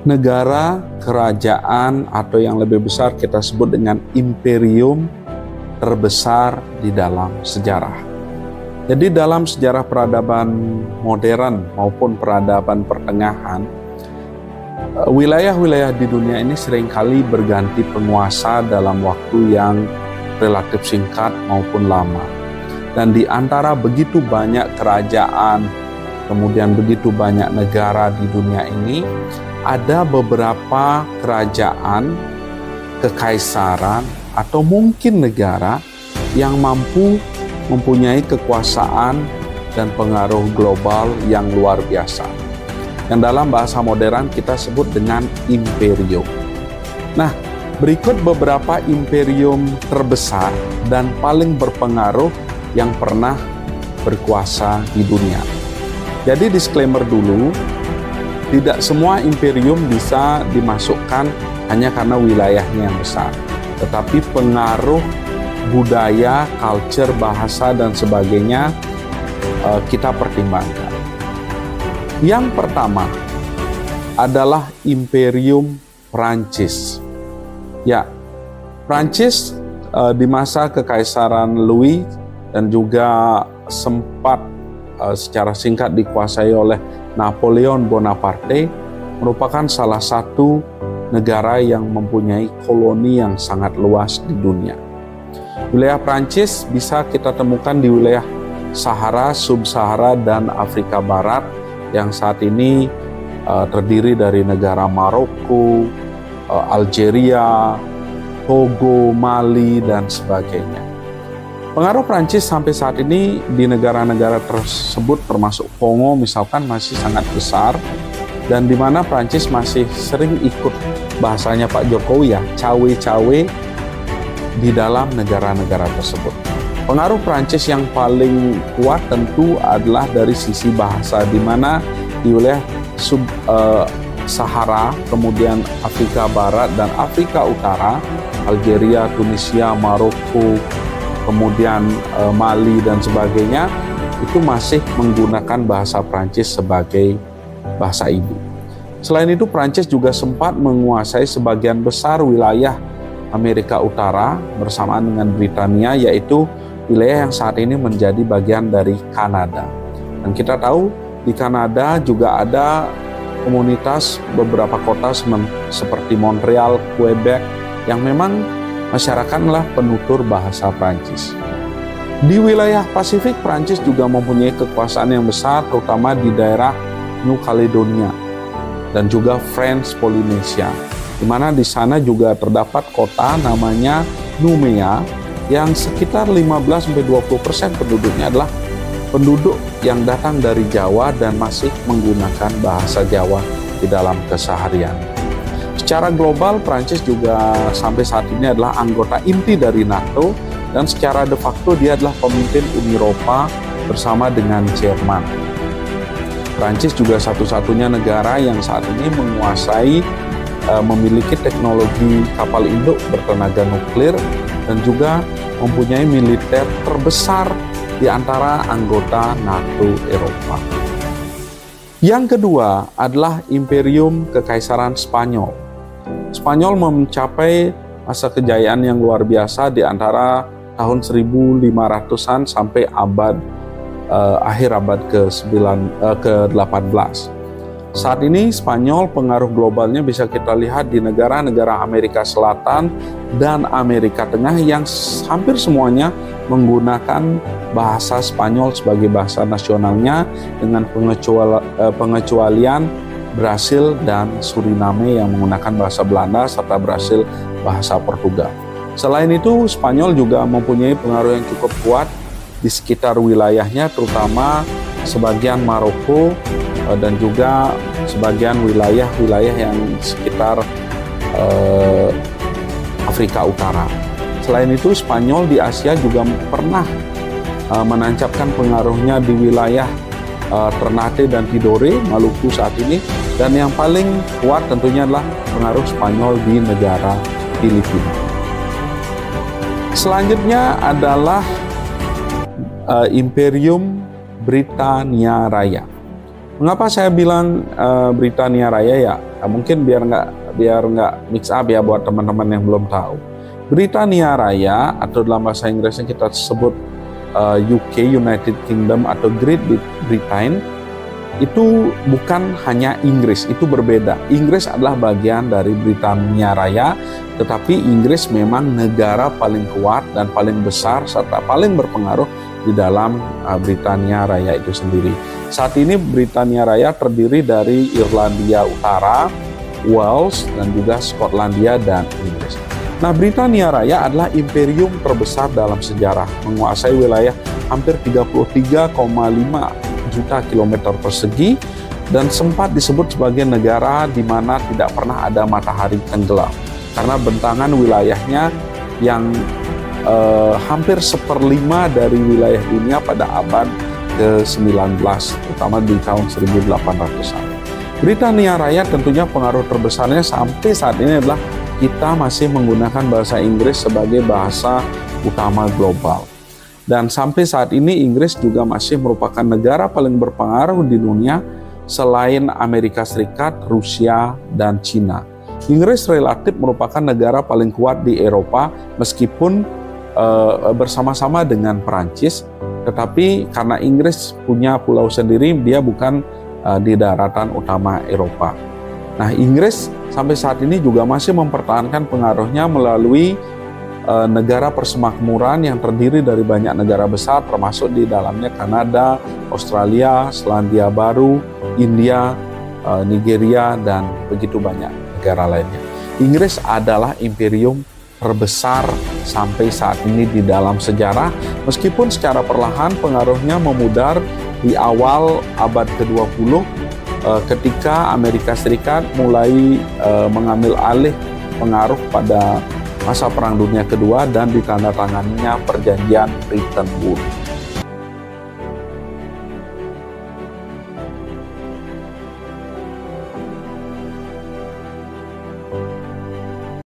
negara, kerajaan, atau yang lebih besar kita sebut dengan imperium terbesar di dalam sejarah. Jadi dalam sejarah peradaban modern maupun peradaban pertengahan, wilayah-wilayah di dunia ini seringkali berganti penguasa dalam waktu yang relatif singkat maupun lama. Dan di antara begitu banyak kerajaan, kemudian begitu banyak negara di dunia ini, ada beberapa kerajaan, kekaisaran, atau mungkin negara yang mampu mempunyai kekuasaan dan pengaruh global yang luar biasa. Yang dalam bahasa modern kita sebut dengan imperium. Nah, berikut beberapa imperium terbesar dan paling berpengaruh yang pernah berkuasa di dunia. Jadi disclaimer dulu, tidak semua imperium bisa dimasukkan hanya karena wilayahnya yang besar, tetapi pengaruh budaya, culture, bahasa, dan sebagainya kita pertimbangkan. Yang pertama adalah Imperium Prancis. Ya, Prancis di masa Kekaisaran Louis dan juga sempat secara singkat dikuasai oleh Napoleon Bonaparte, merupakan salah satu negara yang mempunyai koloni yang sangat luas di dunia. Wilayah Prancis bisa kita temukan di wilayah Sahara, Sub-Sahara, dan Afrika Barat yang saat ini terdiri dari negara Maroko, Algeria, Togo, Mali, dan sebagainya. Pengaruh Prancis sampai saat ini di negara-negara tersebut termasuk Kongo misalkan masih sangat besar, dan di mana Prancis masih sering ikut bahasanya Pak Jokowi ya, cawe-cawe di dalam negara-negara tersebut. Pengaruh Prancis yang paling kuat tentu adalah dari sisi bahasa, di mana di wilayah Sahara, kemudian Afrika Barat dan Afrika Utara, Algeria, Tunisia, Maroko, kemudian Mali dan sebagainya, itu masih menggunakan bahasa Prancis sebagai bahasa ibu. Selain itu, Prancis juga sempat menguasai sebagian besar wilayah Amerika Utara bersamaan dengan Britania, yaitu wilayah yang saat ini menjadi bagian dari Kanada. Dan kita tahu di Kanada juga ada komunitas beberapa kota seperti Montreal, Quebec, yang memang masyarakatlah penutur bahasa Prancis. Di wilayah Pasifik, Prancis juga mempunyai kekuasaan yang besar, terutama di daerah New Caledonia dan juga French Polynesia, di mana di sana juga terdapat kota namanya Nouméa yang sekitar 15-20% penduduknya adalah penduduk yang datang dari Jawa dan masih menggunakan bahasa Jawa di dalam keseharian. Secara global, Prancis juga sampai saat ini adalah anggota inti dari NATO, dan secara de facto dia adalah pemimpin Uni Eropa bersama dengan Jerman. Prancis juga satu-satunya negara yang saat ini menguasai memiliki teknologi kapal induk bertenaga nuklir dan juga mempunyai militer terbesar di antara anggota NATO Eropa. Yang kedua adalah Imperium Kekaisaran Spanyol. Spanyol mencapai masa kejayaan yang luar biasa di antara tahun 1500-an sampai akhir abad ke-18. Saat ini Spanyol pengaruh globalnya bisa kita lihat di negara-negara Amerika Selatan dan Amerika Tengah yang hampir semuanya menggunakan bahasa Spanyol sebagai bahasa nasionalnya, dengan pengecualian Brasil dan Suriname yang menggunakan bahasa Belanda, serta Brasil bahasa Portugal. Selain itu, Spanyol juga mempunyai pengaruh yang cukup kuat di sekitar wilayahnya, terutama sebagian Maroko dan juga sebagian wilayah-wilayah yang sekitar Afrika Utara. Selain itu, Spanyol di Asia juga pernah menancapkan pengaruhnya di wilayah Ternate dan Tidore, Maluku saat ini, dan yang paling kuat tentunya adalah pengaruh Spanyol di negara Filipina. Selanjutnya adalah Imperium Britania Raya. Mengapa saya bilang Britania Raya ya? Mungkin biar nggak mix up ya buat teman-teman yang belum tahu. Britania Raya atau dalam bahasa Inggrisnya kita sebut UK, United Kingdom atau Great Britain, itu bukan hanya Inggris, itu berbeda. Inggris adalah bagian dari Britania Raya, tetapi Inggris memang negara paling kuat dan paling besar serta paling berpengaruh di dalam Britania Raya itu sendiri. Saat ini Britania Raya terdiri dari Irlandia Utara, Wales, dan juga Skotlandia dan Inggris. Nah, Britania Raya adalah imperium terbesar dalam sejarah, menguasai wilayah hampir 33,5 juta kilometer persegi dan sempat disebut sebagai negara di mana tidak pernah ada matahari tenggelam karena bentangan wilayahnya yang hampir 1/5 dari wilayah dunia pada abad ke-19, terutama di tahun 1800-an. Britania Raya tentunya pengaruh terbesarnya sampai saat ini adalah kita masih menggunakan bahasa Inggris sebagai bahasa utama global. Dan sampai saat ini Inggris juga masih merupakan negara paling berpengaruh di dunia selain Amerika Serikat, Rusia, dan Cina. Inggris relatif merupakan negara paling kuat di Eropa meskipun bersama-sama dengan Perancis, tetapi karena Inggris punya pulau sendiri, dia bukan di daratan utama Eropa. Nah, Inggris sampai saat ini juga masih mempertahankan pengaruhnya melalui negara persemakmuran yang terdiri dari banyak negara besar, termasuk di dalamnya Kanada, Australia, Selandia Baru, India, Nigeria, dan begitu banyak negara lainnya. Inggris adalah imperium terbesar sampai saat ini di dalam sejarah, meskipun secara perlahan pengaruhnya memudar di awal abad ke-20 ketika Amerika Serikat mulai mengambil alih pengaruh pada masa Perang Dunia Kedua dan ditandatanganinya Perjanjian Bretton Woods.